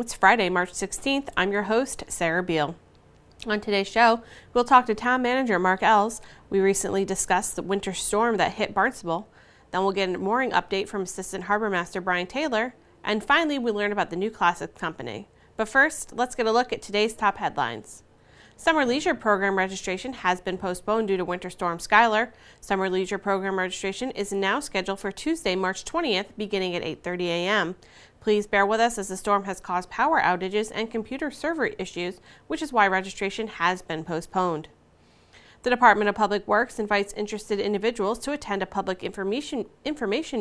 It's Friday, March 16th. I'm your host, Sarah Beal. On today's show, we'll talk to Town Manager Mark Ells. We recently discussed the winter storm that hit Barnstable. Then we'll get a mooring update from Assistant Harbor Master Brian Taylor. And finally, we learn about the new Classic Company. But first, let's get a look at today's top headlines. Summer Leisure Program registration has been postponed due to Winter Storm Skylar. Summer Leisure Program registration is now scheduled for Tuesday, March 20th, beginning at 8:30 a.m. Please bear with us as the storm has caused power outages and computer server issues, which is why registration has been postponed. The Department of Public Works invites interested individuals to attend a public information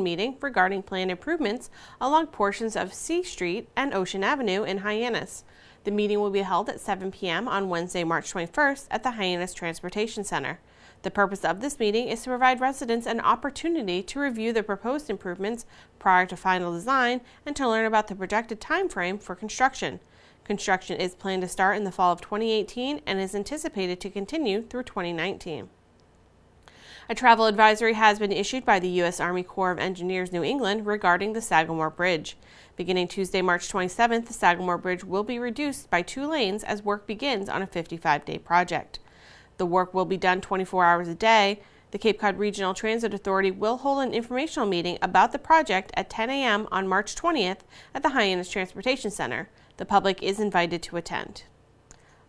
meeting regarding planned improvements along portions of C Street and Ocean Avenue in Hyannis. The meeting will be held at 7 p.m. on Wednesday, March 21st at the Hyannis Transportation Center. The purpose of this meeting is to provide residents an opportunity to review the proposed improvements prior to final design and to learn about the projected time frame for construction. Construction is planned to start in the fall of 2018 and is anticipated to continue through 2019. A travel advisory has been issued by the U.S. Army Corps of Engineers New England regarding the Sagamore Bridge. Beginning Tuesday, March 27th, the Sagamore Bridge will be reduced by 2 lanes as work begins on a 55-day project. The work will be done 24 hours a day. The Cape Cod Regional Transit Authority will hold an informational meeting about the project at 10 a.m. on March 20th at the Hyannis Transportation Center. The public is invited to attend.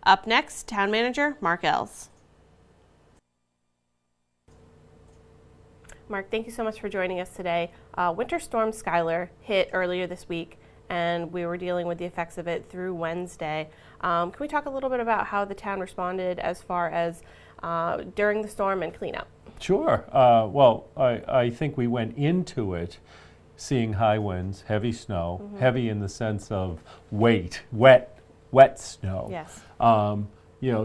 Up next, Town Manager Mark Ells. Mark, thank you so much for joining us today. Winter Storm Skylar hit earlier this week, and we were dealing with the effects of it through Wednesday. Can we talk a little bit about how the town responded as far as during the storm and cleanup? Sure. Well, I think we went into it seeing high winds, heavy snow, heavy in the sense of weight, wet snow. Yes.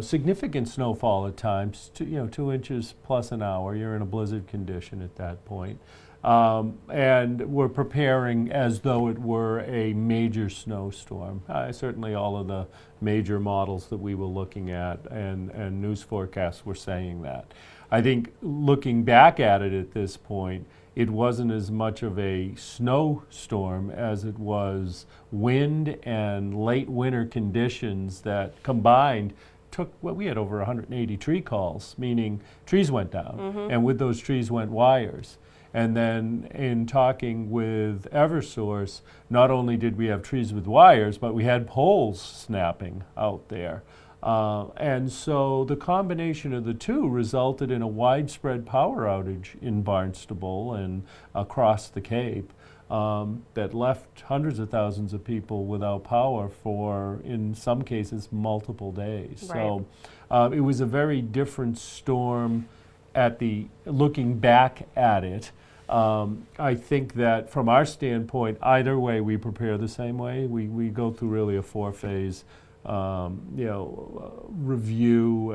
Significant snowfall at times, 2 inches plus an hour. You're in a blizzard condition at that point. And we're preparing as though it were a major snowstorm. Certainly all of the major models that we were looking at and news forecasts were saying that. I think looking back at it at this point, it wasn't as much of a snowstorm as it was wind and late winter conditions that combined took, well, we had over 180 tree calls, meaning trees went down, and with those trees went wires. And then in talking with Eversource, not only did we have trees with wires, but we had poles snapping out there. And so the combination of the two resulted in a widespread power outage in Barnstable and across the Cape that left hundreds of thousands of people without power for, in some cases, multiple days. Right. So it was a very different storm looking back at it. I think that from our standpoint, either way we prepare the same way. We go through really a 4-phase review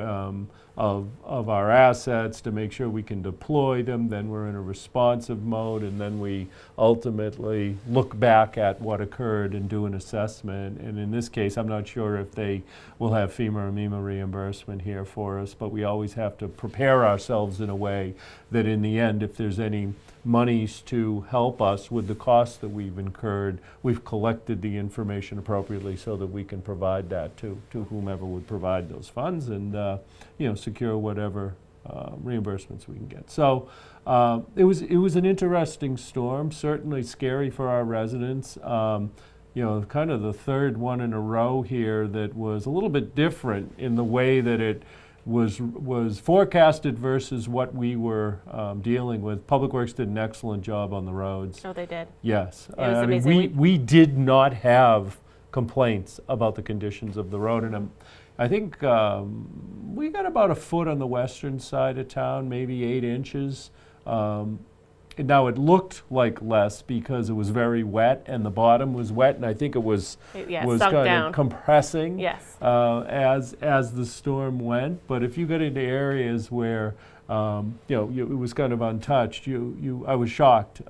of our assets to make sure we can deploy them. Then we're in a responsive mode, and then we ultimately look back at what occurred and do an assessment. And in this case, I'm not sure if they will have FEMA or MEMA reimbursement here for us, but we always have to prepare ourselves in a way that in the end, if there's any monies to help us with the costs that we've incurred, we've collected the information appropriately so that we can provide that to whomever would provide those funds and secure whatever reimbursements we can get. So it was an interesting storm, certainly scary for our residents. Kind of the third one in a row here that was a little bit different in the way that it was forecasted versus what we were dealing with. Public Works did an excellent job on the roads. Oh, they did? Yes. It was amazing. We did not have complaints about the conditions of the road, and I think we got about a foot on the western side of town, maybe 8 inches. Now it looked like less because it was very wet and the bottom was wet, and I think it was sunk kind down. of compressing Yes. as the storm went. But if you get into areas where it was kind of untouched, I was shocked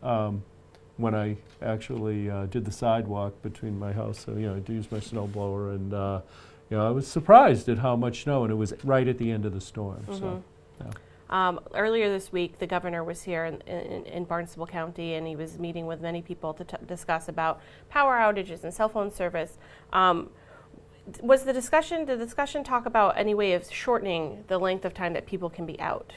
when I actually did the sidewalk between my house. So I used my snow blower, and I was surprised at how much snow, and it was right at the end of the storm. So. Yeah. Earlier this week, the governor was here in Barnstable County, and he was meeting with many people to discuss about power outages and cell phone service. Did the discussion talk about any way of shortening the length of time that people can be out?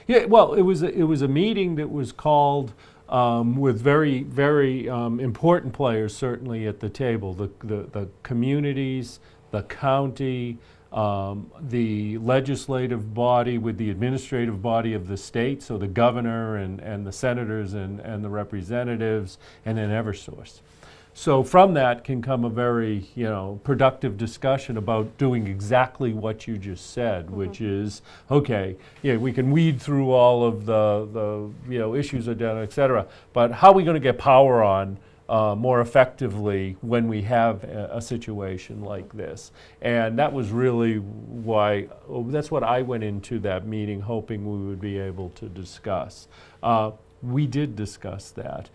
Yeah, well, it was a meeting that was called with very, very important players certainly at the table, the communities, the county, the legislative body with the administrative body of the state, so the governor and the senators and the representatives, and then Eversource. So from that can come a very, productive discussion about doing exactly what you just said, which is, okay, yeah, we can weed through all of the issues, et cetera, but how are we going to get power on more effectively when we have a situation like this? And that was really that's what I went into that meeting hoping we would be able to discuss. We did discuss that.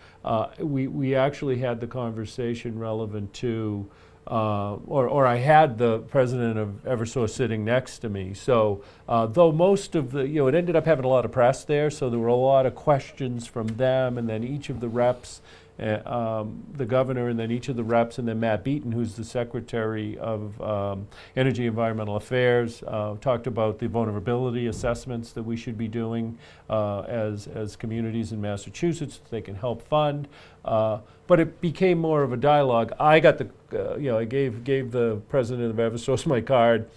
We actually had the conversation relevant to, or I had the president of Eversource sitting next to me. So though most of the, it ended up having a lot of press there, so there were a lot of questions from them, and then each of the reps, the governor, and then each of the reps, and then Matt Beaton, who's the Secretary of Energy and Environmental Affairs, talked about the vulnerability assessments that we should be doing as communities in Massachusetts that they can help fund. But it became more of a dialogue. I got I gave the president of Eversource my card,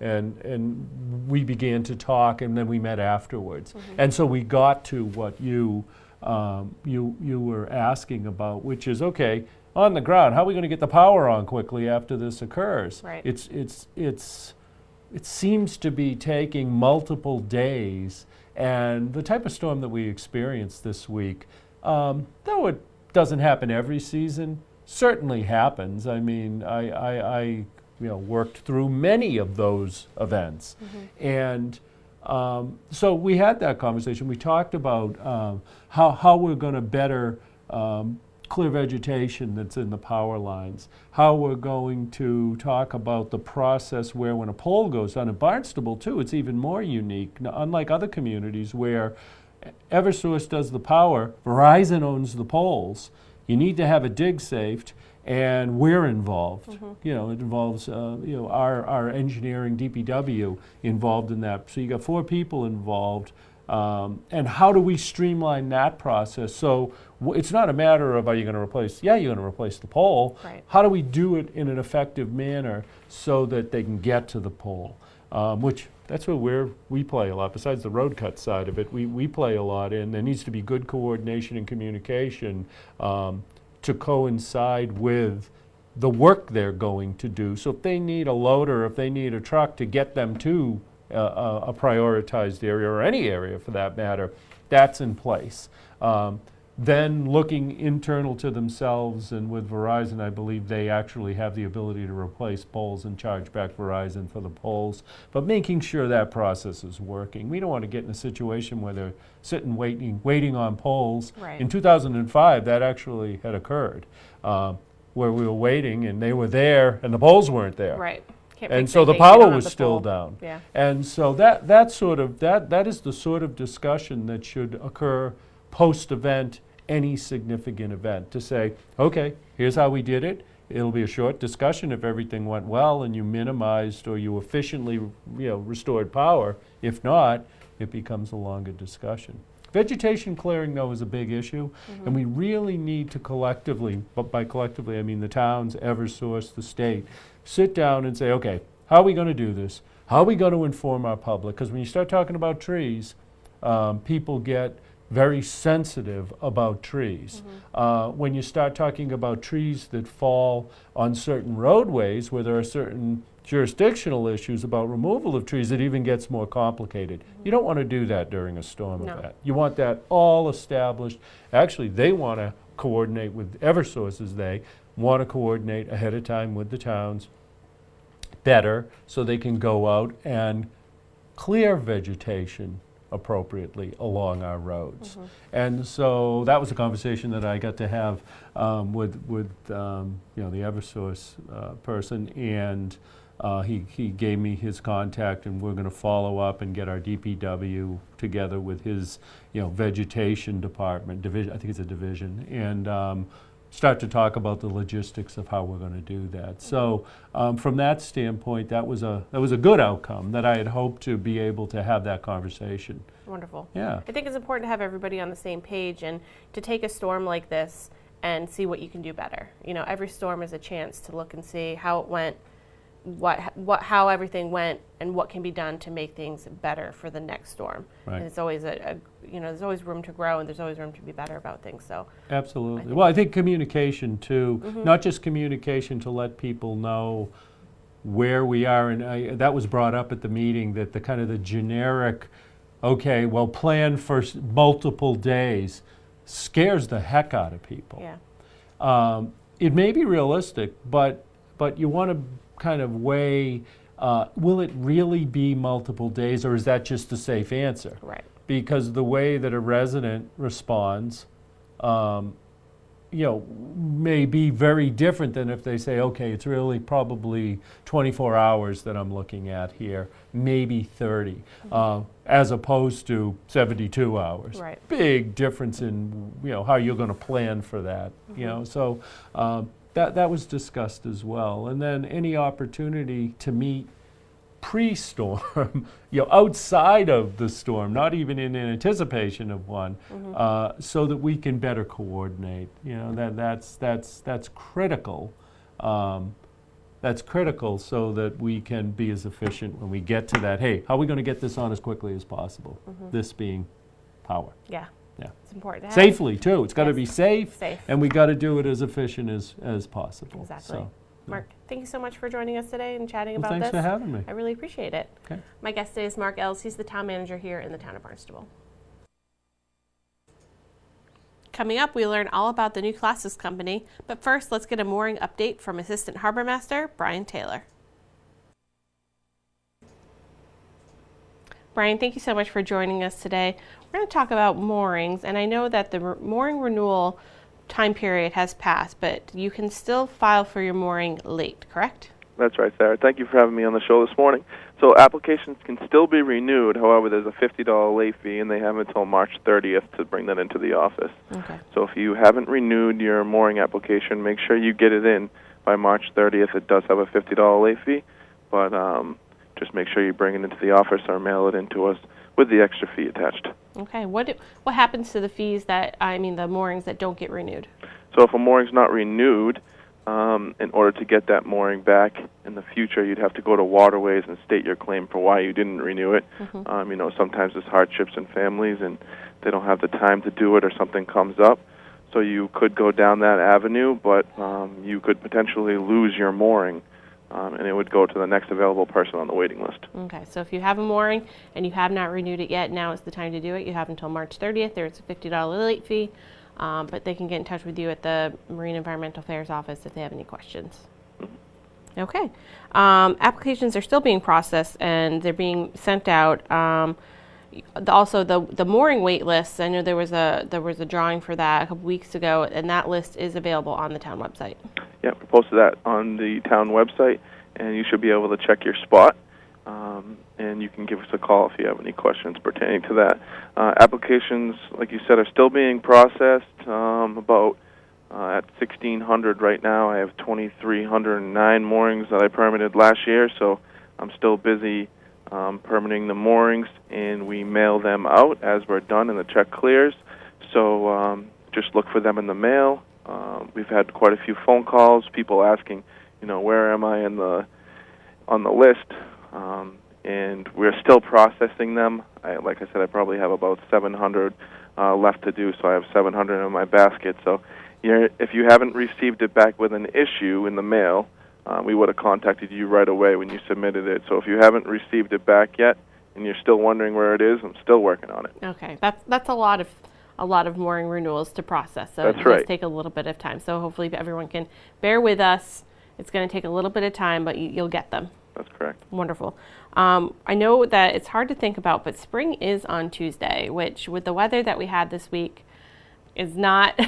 and we began to talk, and then we met afterwards. Mm-hmm. And so we got to what you were asking about, which is, okay, on the ground, how are we going to get the power on quickly after this occurs? Right. It seems to be taking multiple days, and the type of storm that we experienced this week, though it doesn't happen every season, certainly happens. I mean, I worked through many of those events, mm-hmm. and so we had that conversation. We talked about how we're going to better clear vegetation that's in the power lines, how we're going to talk about the process where when a pole goes down. In Barnstable, too, it's even more unique. Now, unlike other communities where Eversource does the power, Verizon owns the poles. You need to have a dig safed, and we're involved. Mm-hmm. It involves our engineering, DPW, involved in that. So you got 4 people involved. And how do we streamline that process? So it's not a matter of, are you going to replace? Yeah, you're going to replace the pole. Right. How do we do it in an effective manner so that they can get to the pole? Which that's where we play a lot. Besides the road cut side of it, we play a lot in. There needs to be good coordination and communication to coincide with the work they're going to do. So if they need a loader, if they need a truck to get them to a prioritized area, or any area for that matter, that's in place. Then looking internal to themselves, and with Verizon, I believe they actually have the ability to replace poles and charge back Verizon for the poles, but making sure that process is working. We don't want to get in a situation where they're sitting waiting on poles. Right. In 2005, that actually had occurred, where we were waiting and they were there and the poles weren't there. Right. And so the power was still down. Yeah. And so that is the sort of discussion that should occur post-event, any significant event, to say, okay, here's how we did it. It'll be a short discussion if everything went well and you minimized or you efficiently restored power. If not, it becomes a longer discussion. Vegetation clearing, though, is a big issue, mm-hmm. and we really need to collectively, but by collectively I mean the towns, Eversource, the state, sit down and say, okay, how are we going to do this? How are we going to inform our public? Because when you start talking about trees, people get very sensitive about trees. Mm-hmm. When you start talking about trees that fall on certain roadways where there are certain jurisdictional issues about removal of trees, it even gets more complicated. Mm-hmm. You don't want to do that during a storm event. You want that all established. Actually, they want to coordinate with Eversources. They want to coordinate ahead of time with the towns better so they can go out and clear vegetation appropriately along our roads. Mm-hmm. And so that was a conversation that I got to have with the Eversource person, and He gave me his contact, and we're going to follow up and get our DPW together with his, vegetation department, division, I think it's a division, and start to talk about the logistics of how we're going to do that. So from that standpoint, that was a good outcome that I had hoped to be able to have that conversation. Wonderful. Yeah. I think it's important to have everybody on the same page and to take a storm like this and see what you can do better. Every storm is a chance to look and see how it went, how everything went, and what can be done to make things better for the next storm. Right. And it's always there's always room to grow, and there's always room to be better about things. So absolutely. I think communication too, not just communication to let people know where we are, and that was brought up at the meeting, that the kind of the generic, okay, well, plan for multiple days scares the heck out of people. Yeah. It may be realistic, but you want to kind of weigh, will it really be multiple days, or is that just a safe answer? Right. Because the way that a resident responds, may be very different than if they say, okay, it's really probably 24 hours that I'm looking at here, maybe 30, as opposed to 72 hours. Right. Big difference in, how you're going to plan for that, So that was discussed as well. And then any opportunity to meet pre-storm, outside of the storm, not even in anticipation of one, so that we can better coordinate. That's critical. That's critical so that we can be as efficient when we get to that. Hey, how are we going to get this on as quickly as possible? This being power. Yeah. Yeah. It's important to have. Safely too. It's got to be safe, Safe. and we got to do it as efficient as possible. Exactly. So, Mark, thank you so much for joining us today and chatting about thanks this. for having me. I really appreciate it. Okay. My guest today is Mark Ells. He's the town manager here in the town of Barnstable. Coming up, we learn all about the new Classics Company, but first, let's get a mooring update from Assistant Harbor Master Brian Taylor. Brian, thank you so much for joining us today. We're going to talk about moorings, and I know that the mooring renewal time period has passed, but you can still file for your mooring late, correct? That's right, Sarah. Thank you for having me on the show this morning. So applications can still be renewed. However, there's a $50 late fee, and they have until March 30th to bring that into the office. Okay. So if you haven't renewed your mooring application, make sure you get it in by March 30th. It does have a $50 late fee, but just make sure you bring it into the office or mail it in to us with the extra fee attached. Okay. What happens to the fees the moorings that don't get renewed? So if a mooring's not renewed, in order to get that mooring back in the future, you'd have to go to Waterways and state your claim for why you didn't renew it. Sometimes there's hardships in families and they don't have the time to do it, or something comes up. So you could go down that avenue, but you could potentially lose your mooring, and it would go to the next available person on the waiting list. Okay, so if you have a mooring and you have not renewed it yet, now is the time to do it. You have until March 30th. There's a $50 late fee, but they can get in touch with you at the Marine Environmental Affairs office if they have any questions. Okay, applications are still being processed and they're being sent out. Also, the mooring wait lists, I know there was a drawing for that a couple weeks ago, and that list is available on the town website. Yeah, we posted that on the town website, and you should be able to check your spot, and you can give us a call if you have any questions pertaining to that. Applications, like you said, are still being processed, about at 1,600 right now. I have 2,309 moorings that I permitted last year, so I'm still busy permitting the moorings, and we mail them out as we're done and the check clears. So just look for them in the mail. We've had quite a few phone calls, people asking, where am I on the list? And we're still processing them. Like I said, I probably have about 700 left to do, so I have 700 in my basket. So if you haven't received it back with an issue in the mail, we would have contacted you right away when you submitted it. So if you haven't received it back yet and you're still wondering where it is, I'm still working on it. Okay, that's a lot of mooring renewals to process, so That's it right. does take a little bit of time. So hopefully everyone can bear with us. It's going to take a little bit of time, but you'll get them. That's correct. Wonderful. I know that it's hard to think about, but spring is on Tuesday, which with the weather that we had this week is not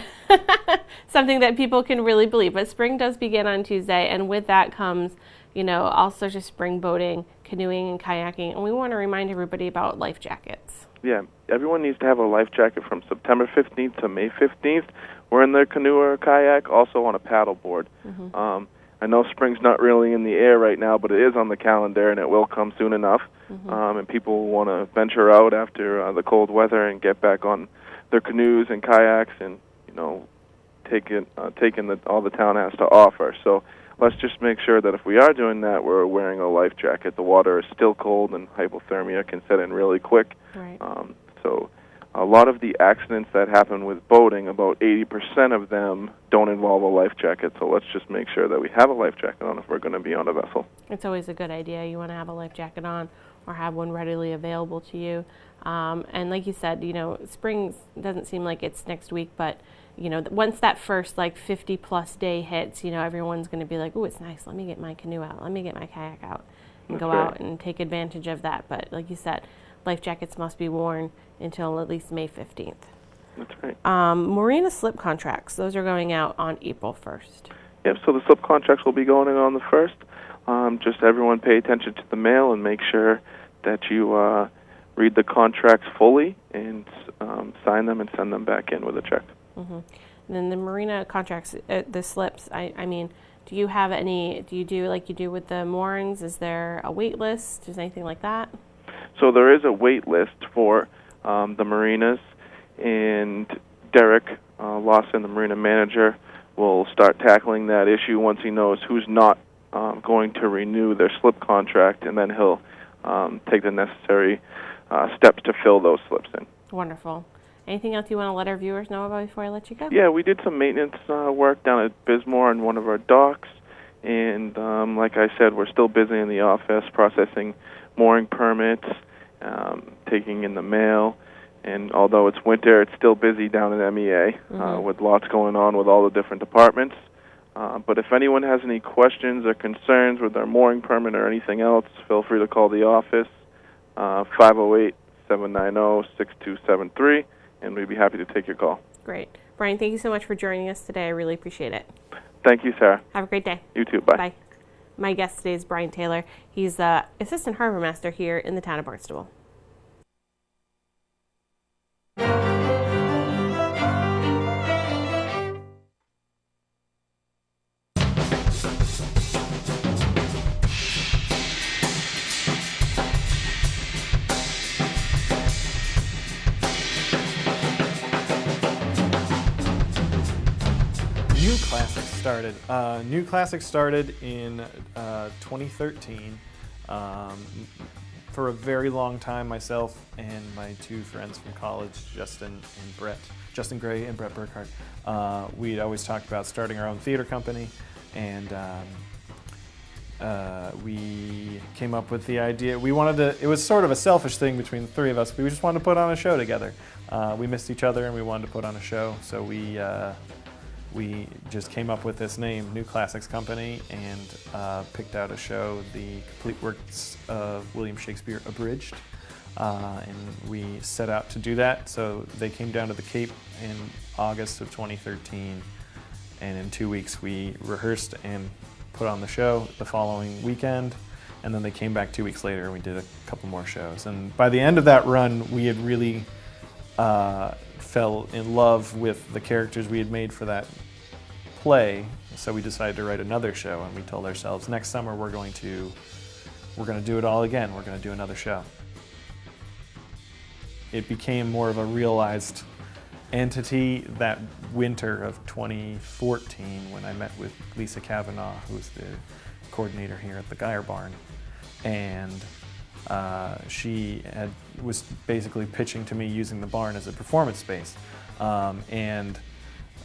something that people can really believe. But spring does begin on Tuesday, and with that comes all sorts of spring boating, canoeing, and kayaking. And we want to remind everybody about life jackets. Yeah, everyone needs to have a life jacket from September 15th to May 15th. We're in their canoe or kayak, also on a paddleboard. I know spring's not really in the air right now, but it is on the calendar, and it will come soon enough. And people want to venture out after the cold weather and get back on their canoes and kayaks and, taking all the town has to offer. So let's just make sure that if we are doing that, we're wearing a life jacket. The water is still cold, and hypothermia can set in really quick. Right. So a lot of the accidents that happen with boating, about 80% of them don't involve a life jacket. So let's just make sure that we have a life jacket on if we're going to be on a vessel. It's always a good idea. You want to have a life jacket on or have one readily available to you. And like you said, spring doesn't seem like it's next week, but once that first 50+ day hits, everyone's going to be like, "Ooh, it's nice. Let me get my canoe out. Let me get my kayak out and go out and take advantage of that." But like you said, life jackets must be worn until at least May 15th. That's right. Marina slip contracts, those are going out on April 1st. Yep, so the slip contracts will be going in on the 1st. Just everyone pay attention to the mail and make sure that you read the contracts fully and sign them and send them back in with a check. And then the marina contracts, the slips, I mean, do you have any, do you do like you do with the moorings? Is there a wait list? Is anything like that? So there is a wait list for the marinas, and Derek Lawson, the marina manager, will start tackling that issue once he knows who's not going to renew their slip contract, and then he'll take the necessary steps to fill those slips in. Wonderful. Anything else you want to let our viewers know about before I let you go? Yeah, we did some maintenance work down at Bismore on one of our docks, and like I said, we're still busy in the office processing mooring permits, taking in the mail, and although it's winter, it's still busy down at MEA with lots going on with all the different departments. But if anyone has any questions or concerns with our mooring permit or anything else, feel free to call the office, 508-790-6273, and we'd be happy to take your call. Great. Brian, thank you so much for joining us today. I really appreciate it. Thank you, Sarah. Have a great day. You too. Bye. Bye. My guest today is Brian Taylor. He's the Assistant Harbor Master here in the town of Barnstable. New Classics started in 2013. For a very long time, myself and my two friends from college, Justin Gray and Brett Burkhardt, we'd always talked about starting our own theater company, and we came up with the idea. We wanted to, it was sort of a selfish thing between the three of us. We just wanted to put on a show together. We missed each other and we wanted to put on a show, so we just came up with this name, New Classics Company, and picked out a show, The Complete Works of William Shakespeare Abridged, and we set out to do that. So they came down to the Cape in August of 2013, and in 2 weeks we rehearsed and put on the show the following weekend, and then they came back 2 weeks later and we did a couple more shows. And by the end of that run, we had really fell in love with the characters we had made for that play, so we decided to write another show, and we told ourselves next summer we're going to do it all again. We're going to do another show. It became more of a realized entity that winter of 2014 when I met with Lisa Kavanaugh, who's the coordinator here at the Geyer Barn, and she was basically pitching to me using the barn as a performance space, and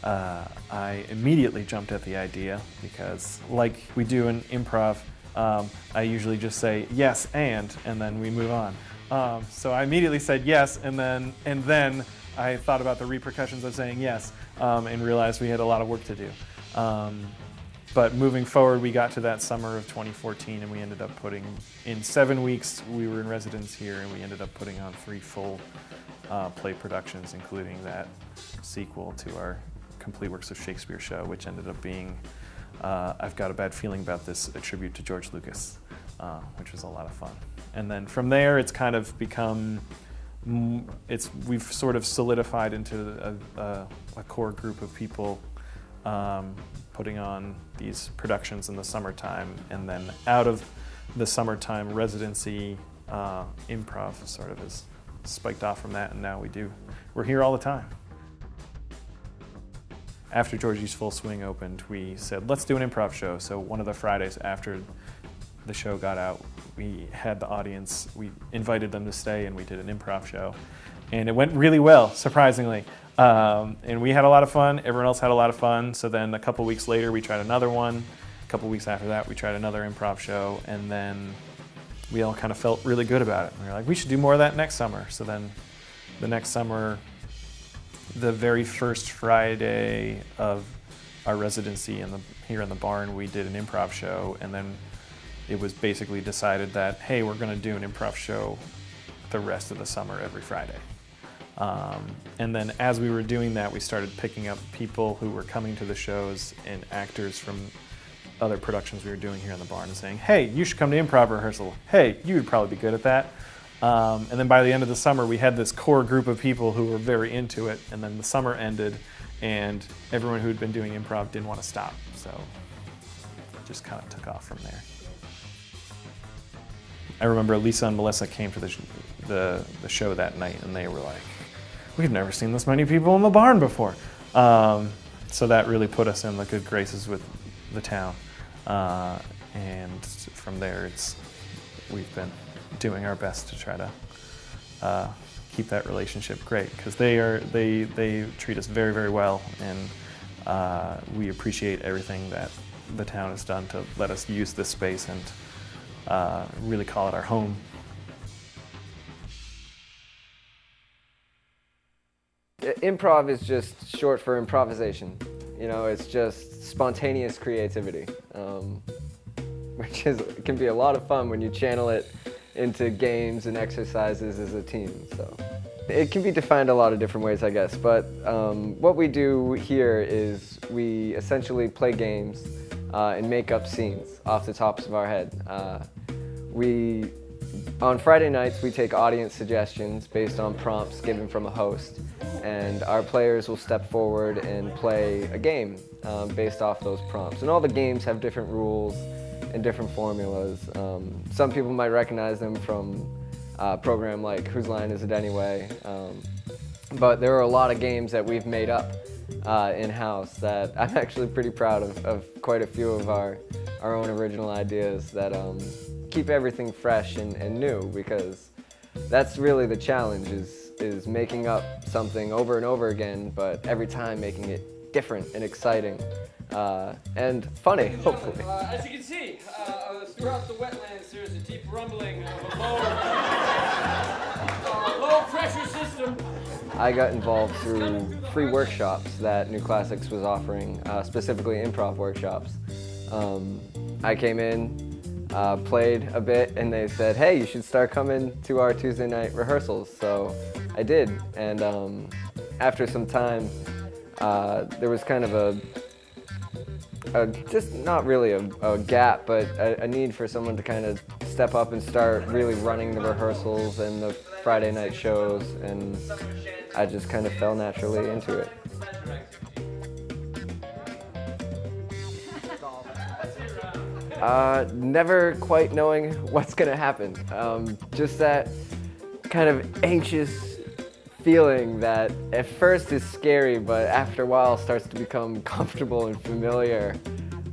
I immediately jumped at the idea because, like we do in improv, I usually just say yes and then we move on. So I immediately said yes, and then I thought about the repercussions of saying yes, and realized we had a lot of work to do. But moving forward, we got to that summer of 2014, and we ended up putting, in 7 weeks, we were in residence here, and we ended up putting on 3 full play productions, including that sequel to our Complete Works of Shakespeare show, which ended up being I've Got a Bad Feeling About This, a tribute to George Lucas, which was a lot of fun. And then from there, it's kind of become, we've sort of solidified into a core group of people putting on these productions in the summertime, and then out of the summertime residency, improv sort of has spiked off from that, and now we're here all the time. After Georgie's Full Swing opened, we said, let's do an improv show. So one of the Fridays after the show got out, we had the audience, we invited them to stay, and we did an improv show. And it went really well, surprisingly. And we had a lot of fun, everyone else had a lot of fun. So then a couple weeks later, we tried another one. A couple weeks after that, we tried another improv show, and then we all kind of felt really good about it. We were like, we should do more of that next summer. So then the next summer, the very first Friday of our residency here in the barn, we did an improv show, and then it was basically decided that, hey, we're going to do an improv show the rest of the summer every Friday. And then as we were doing that, we started picking up people who were coming to the shows and actors from other productions we were doing here in the barn and saying, hey, you should come to improv rehearsal. Hey, you would probably be good at that. And then by the end of the summer, we had this core group of people who were very into it, and then the summer ended, and everyone who'd been doing improv didn't want to stop, so it just kind of took off from there. I remember Lisa and Melissa came to the show that night, and they were like, we've never seen this many people in the barn before. So that really put us in the good graces with the town. And from there, we've been doing our best to try to keep that relationship great, because they treat us very, very well, and we appreciate everything that the town has done to let us use this space and really call it our home. Improv is just short for improvisation. You know, it's just spontaneous creativity, which can be a lot of fun when you channel it into games and exercises as a team. So it can be defined a lot of different ways, I guess, but what we do here is we essentially play games and make up scenes off the tops of our head. On Friday nights, we take audience suggestions based on prompts given from a host, and our players will step forward and play a game based off those prompts. And all the games have different rules and different formulas. Some people might recognize them from a program like Whose Line Is It Anyway? But there are a lot of games that we've made up in-house that I'm actually pretty proud of quite a few of our own original ideas that keep everything fresh and new, because that's really the challenge, is making up something over and over again, but every time making it different and exciting and funny, hopefully. As you can see, throughout the wetlands there's a deep rumbling of a low pressure system. I got involved through free workshops that New Classics was offering, specifically improv workshops. I came in, played a bit, and they said, hey, you should start coming to our Tuesday night rehearsals. So I did, and after some time, there was kind of just not really a gap, but a need for someone to kind of step up and start really running the rehearsals and the Friday night shows, and I just kind of fell naturally into it. Never quite knowing what's gonna happen. Just that kind of anxious feeling that at first is scary, but after a while starts to become comfortable and familiar.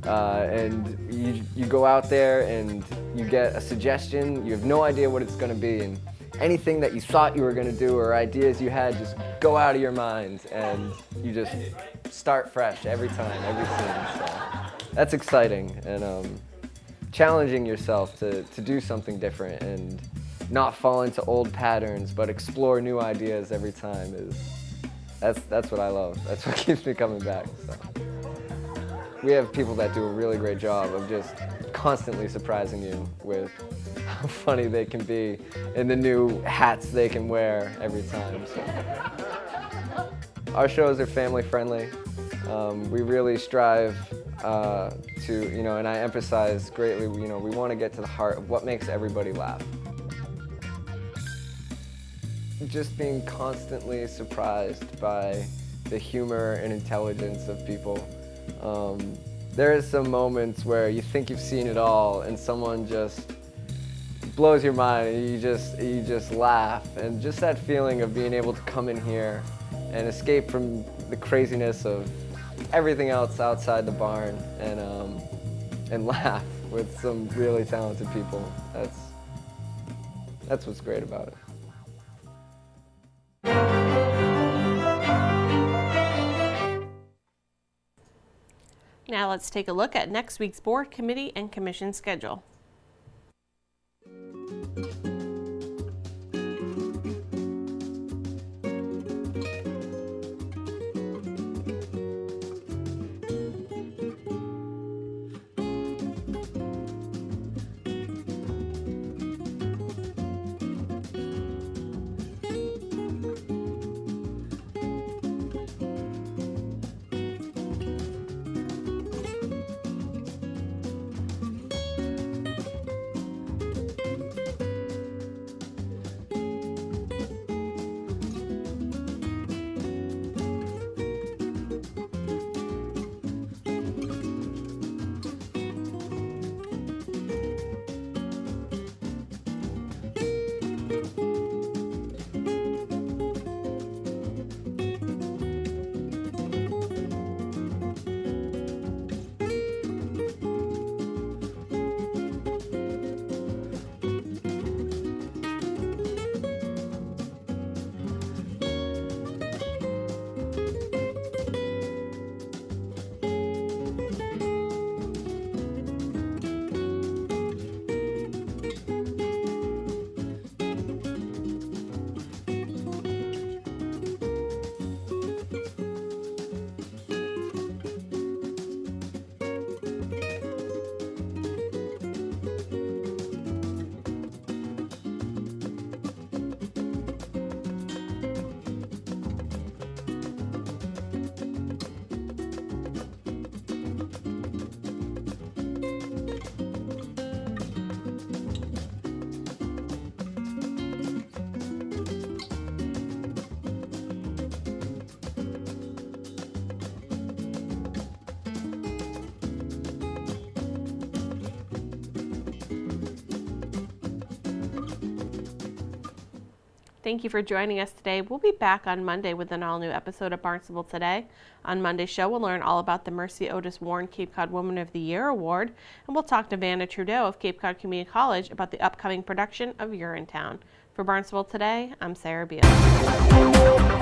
And you go out there and you get a suggestion, you have no idea what it's gonna be, and anything that you thought you were gonna do or ideas you had just go out of your mind, and you just start fresh every time, every scene. So that's exciting, and challenging yourself to do something different and not fall into old patterns, but explore new ideas every time that's what I love. That's what keeps me coming back. So we have people that do a really great job of just constantly surprising you with how funny they can be and the new hats they can wear every time. So our shows are family friendly. We really strive and I emphasize greatly, we want to get to the heart of what makes everybody laugh. Just being constantly surprised by the humor and intelligence of people. There is some moments where you think you've seen it all and someone just blows your mind and you just laugh, and just that feeling of being able to come in here and escape from the craziness of everything else outside the barn and laugh with some really talented people. That's what's great about it. Now let's take a look at next week's board, committee, and commission schedule. Thank you for joining us today. We'll be back on Monday with an all-new episode of Barnstable Today. On Monday's show, we'll learn all about the Mercy Otis Warren Cape Cod Woman of the Year Award, and we'll talk to Vanna Trudeau of Cape Cod Community College about the upcoming production of Urinetown. For Barnstable Today, I'm Sarah Beal.